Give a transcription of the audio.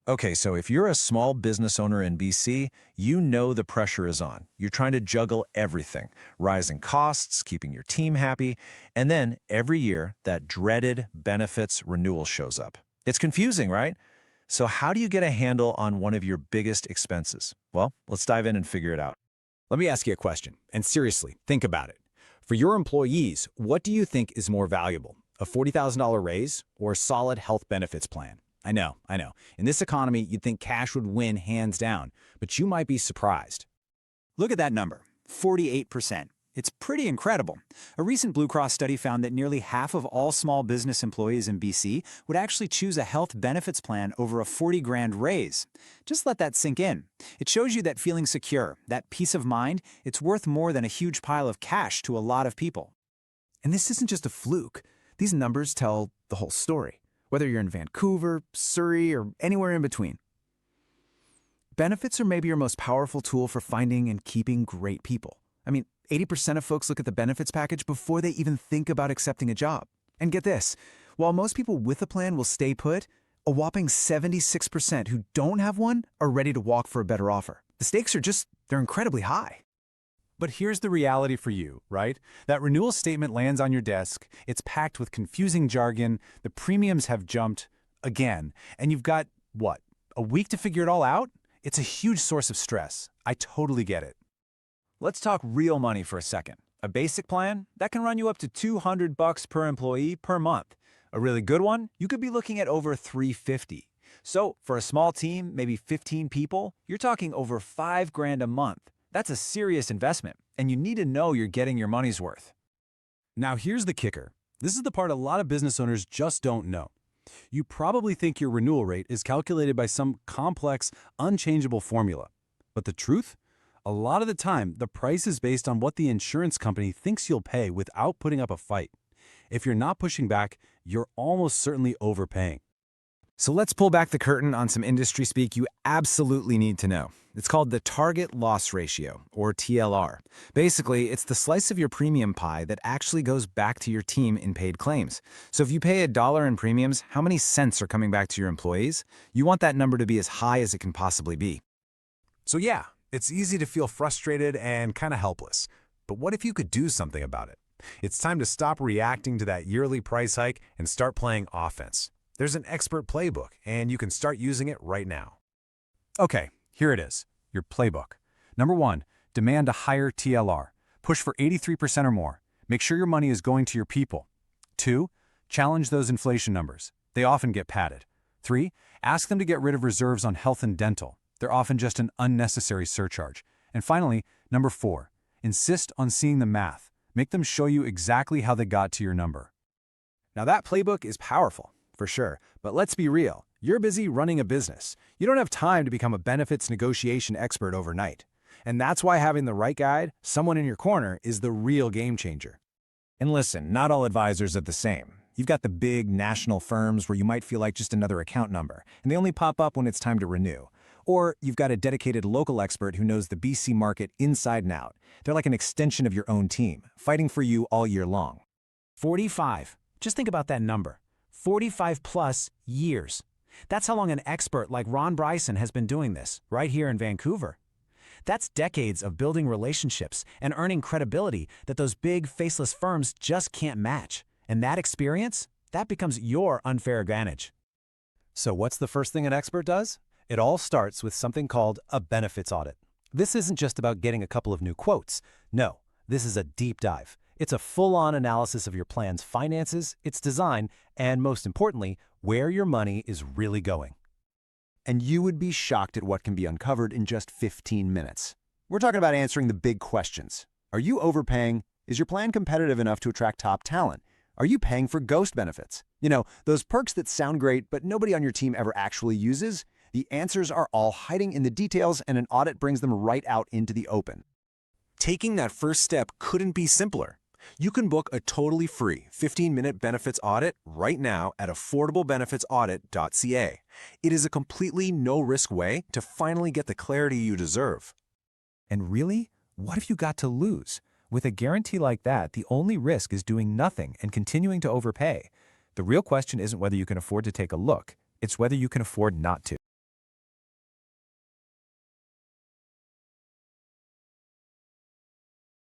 Okay, so if you're a small business owner in BC, you know the pressure is on. You're trying to juggle everything, rising costs, keeping your team happy, and then every year that dreaded benefits renewal shows up. It's confusing, right? So how do you get a handle on one of your biggest expenses? Well, let's dive in and figure it out. Let me ask you a question, and seriously, think about it. For your employees, what do you think is more valuable, a $40,000 raise or a solid health benefits plan? I know. In this economy, you'd think cash would win hands down, but you might be surprised. Look at that number, 48%. It's pretty incredible. A recent Blue Cross study found that nearly half of all small business employees in BC would actually choose a health benefits plan over a 40 grand raise. Just let that sink in. It shows you that feeling secure, that peace of mind, it's worth more than a huge pile of cash to a lot of people. And this isn't just a fluke. These numbers tell the whole story, whether you're in Vancouver, Surrey, or anywhere in between. Benefits are maybe your most powerful tool for finding and keeping great people. 80% of folks look at the benefits package before they even think about accepting a job. And get this, while most people with a plan will stay put, a whopping 76% who don't have one are ready to walk for a better offer. The stakes are they're incredibly high. But here's the reality for you, right? That renewal statement lands on your desk, it's packed with confusing jargon, the premiums have jumped again, and you've got, what, a week to figure it all out? It's a huge source of stress. I totally get it. Let's talk real money for a second. A basic plan, that can run you up to $200 per employee per month. A really good one, you could be looking at over $350. So for a small team, maybe 15 people, you're talking over $5 grand a month. That's a serious investment, and you need to know you're getting your money's worth. Now here's the kicker. This is the part a lot of business owners just don't know. You probably think your renewal rate is calculated by some complex, unchangeable formula. But the truth? A lot of the time, the price is based on what the insurance company thinks you'll pay without putting up a fight. If you're not pushing back, you're almost certainly overpaying. So let's pull back the curtain on some industry speak you absolutely need to know. It's called the target loss ratio, or TLR. Basically, it's the slice of your premium pie that actually goes back to your team in paid claims. So if you pay $1 in premiums, how many cents are coming back to your employees? You want that number to be as high as it can possibly be. So yeah, it's easy to feel frustrated and kind of helpless. But what if you could do something about it? It's time to stop reacting to that yearly price hike and start playing offense. There's an expert playbook, and you can start using it right now. Okay, here it is, your playbook. Number 1, demand a higher TLR. Push for 83% or more. Make sure your money is going to your people. 2, challenge those inflation numbers. They often get padded. 3, ask them to get rid of reserves on health and dental. They're often just an unnecessary surcharge. And finally, number 4, insist on seeing the math. Make them show you exactly how they got to your number. Now that playbook is powerful, for sure, but let's be real. You're busy running a business. You don't have time to become a benefits negotiation expert overnight. And that's why having the right guide, someone in your corner, is the real game changer. And listen, not all advisors are the same. You've got the big national firms where you might feel like just another account number, and they only pop up when it's time to renew. Or you've got a dedicated local expert who knows the BC market inside and out. They're like an extension of your own team, fighting for you all year long. 45. Just think about that number. 45 plus years. That's how long an expert like Ron Bryson has been doing this, right here in Vancouver. That's decades of building relationships and earning credibility that those big, faceless firms just can't match. And that experience, that becomes your unfair advantage. So what's the first thing an expert does? It all starts with something called a benefits audit. This isn't just about getting a couple of new quotes. No, this is a deep dive. It's a full-on analysis of your plan's finances, its design, and most importantly, where your money is really going. And you would be shocked at what can be uncovered in just 15 minutes. We're talking about answering the big questions. Are you overpaying? Is your plan competitive enough to attract top talent? Are you paying for ghost benefits? Those perks that sound great, but nobody on your team ever actually uses? The answers are all hiding in the details, and an audit brings them right out into the open. Taking that first step couldn't be simpler. You can book a totally free 15-minute benefits audit right now at affordablebenefitsaudit.ca. It is a completely no-risk way to finally get the clarity you deserve. And really, what have you got to lose? With a guarantee like that, the only risk is doing nothing and continuing to overpay. The real question isn't whether you can afford to take a look, it's whether you can afford not to.